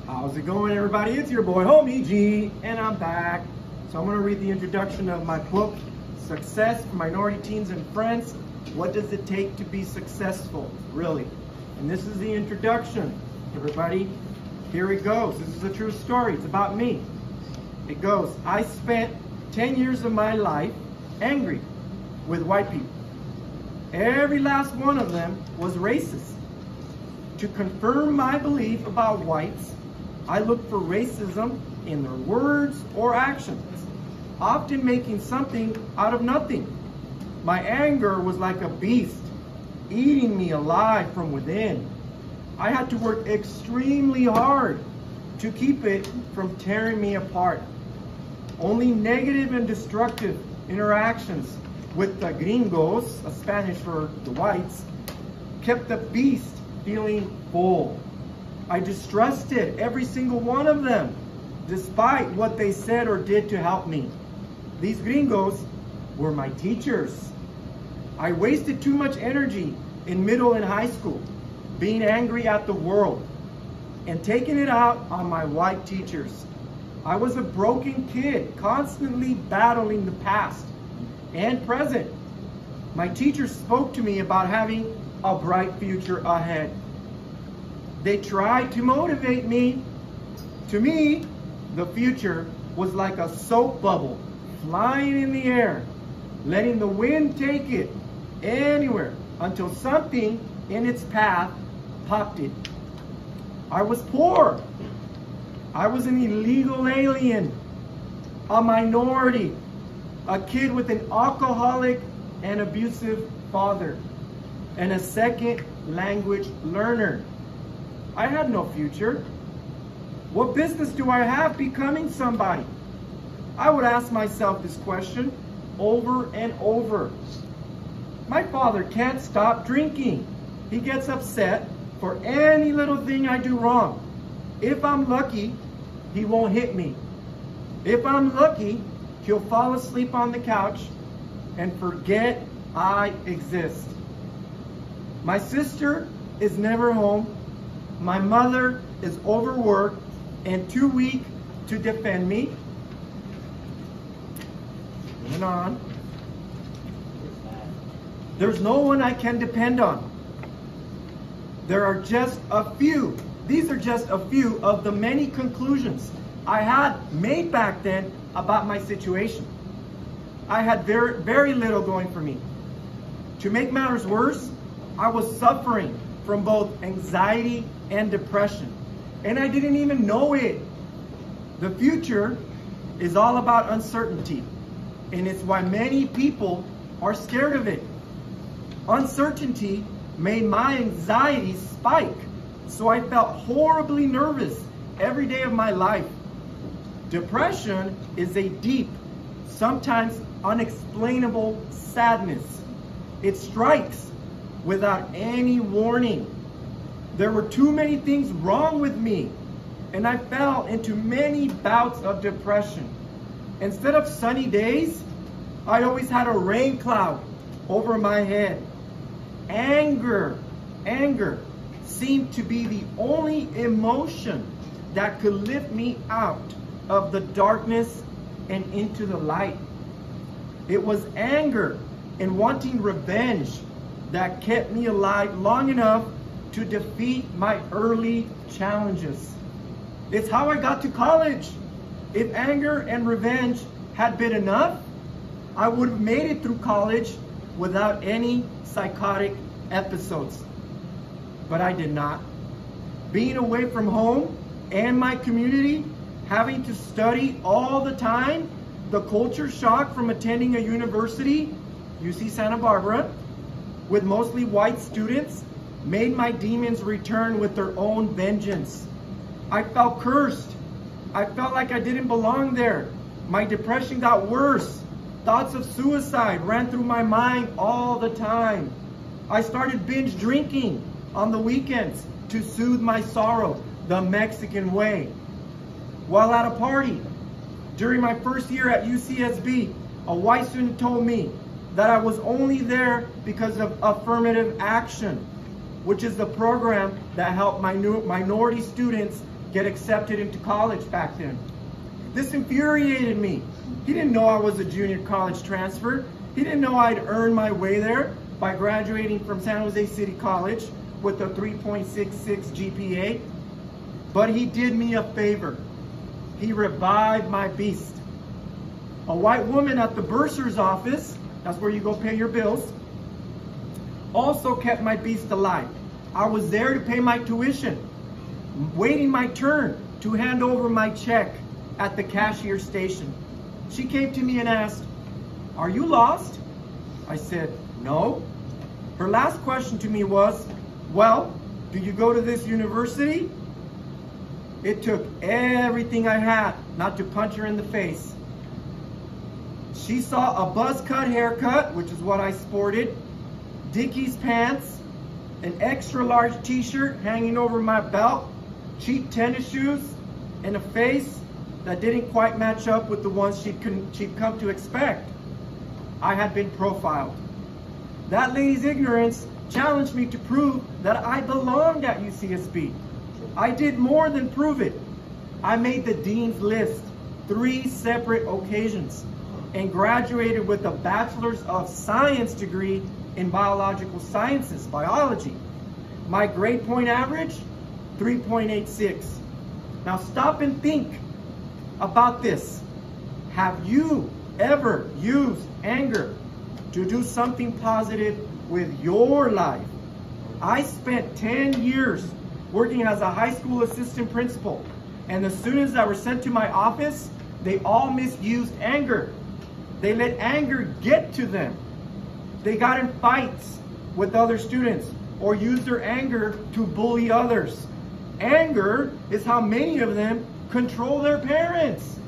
How's it going, everybody? It's your boy, Homie G, and I'm back. So I'm going to read the introduction of my book, Success for Minority Teens and Friends. What does it take to be successful, really? And this is the introduction, everybody. Here it goes. This is a true story. It's about me. It goes, I spent 10 years of my life angry with white people. Every last one of them was racist. To confirm my belief about whites, I looked for racism in their words or actions, often making something out of nothing. My anger was like a beast, eating me alive from within. I had to work extremely hard to keep it from tearing me apart. Only negative and destructive interactions with the gringos, Spanish for the whites, kept the beast feeling full. I distrusted every single one of them, despite what they said or did to help me. These gringos were my teachers. I wasted too much energy in middle and high school, being angry at the world and taking it out on my white teachers. I was a broken kid, constantly battling the past and present. My teachers spoke to me about having a bright future ahead. They tried to motivate me. To me, the future was like a soap bubble flying in the air, letting the wind take it anywhere until something in its path popped it. I was poor. I was an illegal alien, a minority, a kid with an alcoholic and abusive father, and a second language learner. I had no future. What business do I have becoming somebody? I would ask myself this question over and over. My father can't stop drinking. He gets upset for any little thing I do wrong. If I'm lucky, he won't hit me. If I'm lucky, he'll fall asleep on the couch and forget I exist. My sister is never home. My mother is overworked and too weak to defend me. Moving on. There's no one I can depend on. There are just a few. These are just a few of the many conclusions I had made back then about my situation. I had very little going for me. To make matters worse, I was suffering from both anxiety and depression, and I didn't even know it. The future is all about uncertainty, and it's why many people are scared of it. Uncertainty made my anxiety spike, so I felt horribly nervous every day of my life. Depression is a deep, sometimes unexplainable sadness. It strikes without any warning. There were too many things wrong with me, and I fell into many bouts of depression. Instead of sunny days, I always had a rain cloud over my head. Anger seemed to be the only emotion that could lift me out of the darkness and into the light. It was anger and wanting revenge that kept me alive long enough to defeat my early challenges. It's how I got to college. If anger and revenge had been enough, I would have made it through college without any psychotic episodes. But I did not. Being away from home and my community, having to study all the time, the culture shock from attending a university, UC Santa Barbara, with mostly white students, made my demons return with their own vengeance. I felt cursed. I felt like I didn't belong there. My depression got worse. Thoughts of suicide ran through my mind all the time. I started binge drinking on the weekends to soothe my sorrow the Mexican way. While at a party, during my first year at UCSB, a white student told me that I was only there because of affirmative action, which is the program that helped minority students get accepted into college back then. This infuriated me. He didn't know I was a junior college transfer. He didn't know I'd earned my way there by graduating from San Jose City College with a 3.66 GPA. But he did me a favor. He revived my beast. A white woman at the bursar's office, that's where you go pay your bills, also kept my beast alive. I was there to pay my tuition, waiting my turn to hand over my check at the cashier station. She came to me and asked, "Are you lost?" I said, "No." Her last question to me was, "Well, do you go to this university?" It took everything I had not to punch her in the face. She saw a buzz cut haircut, which is what I sported, Dickies pants, an extra large t-shirt hanging over my belt, cheap tennis shoes, and a face that didn't quite match up with the ones she'd come to expect. I had been profiled. That lady's ignorance challenged me to prove that I belonged at UCSB. I did more than prove it. I made the dean's list 3 separate occasions and graduated with a Bachelor's of Science degree in biological sciences, biology. My grade point average, 3.86. Now stop and think about this. Have you ever used anger to do something positive with your life? I spent 10 years working as a high school assistant principal, and the students that were sent to my office, they all misused anger. They let anger get to them. They got in fights with other students or used their anger to bully others. Anger is how many of them control their parents.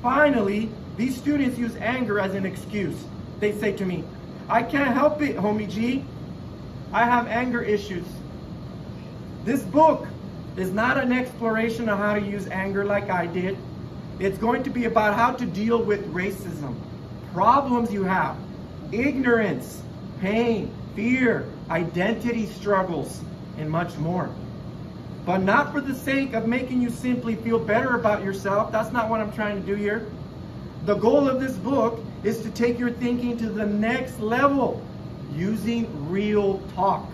Finally, these students use anger as an excuse. They say to me, "I can't help it, homie G. I have anger issues." This book is not an exploration of how to use anger like I did. It's going to be about how to deal with racism, problems you have, ignorance, pain, fear, identity struggles, and much more. But not for the sake of making you simply feel better about yourself. That's not what I'm trying to do here. The goal of this book is to take your thinking to the next level using real talk.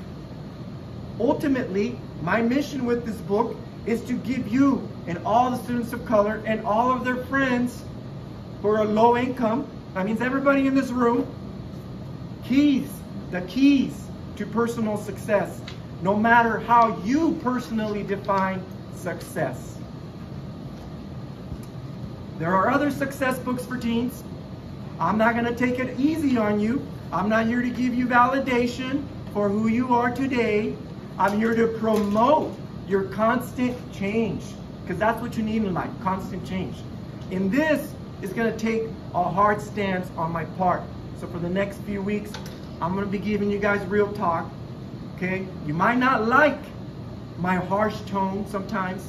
Ultimately, my mission with this book is to give you and all the students of color and all of their friends who are low income, that means everybody in this room, the keys to personal success, no matter how you personally define success. There are other success books for teens. I'm not going to take it easy on you. I'm not here to give you validation for who you are today. I'm here to promote your constant change, because that's what you need in life, constant change. And this is going to take a hard stance on my part. So for the next few weeks, I'm going to be giving you guys real talk. Okay? You might not like my harsh tone sometimes.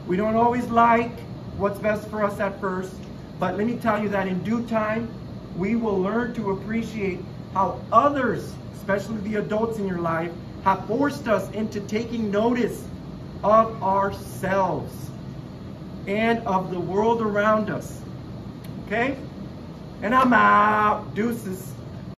We don't always like what's best for us at first. But let me tell you that in due time, we will learn to appreciate how others, especially the adults in your life, have forced us into taking notice of ourselves and of the world around us. Okay? And I'm out. Deuces.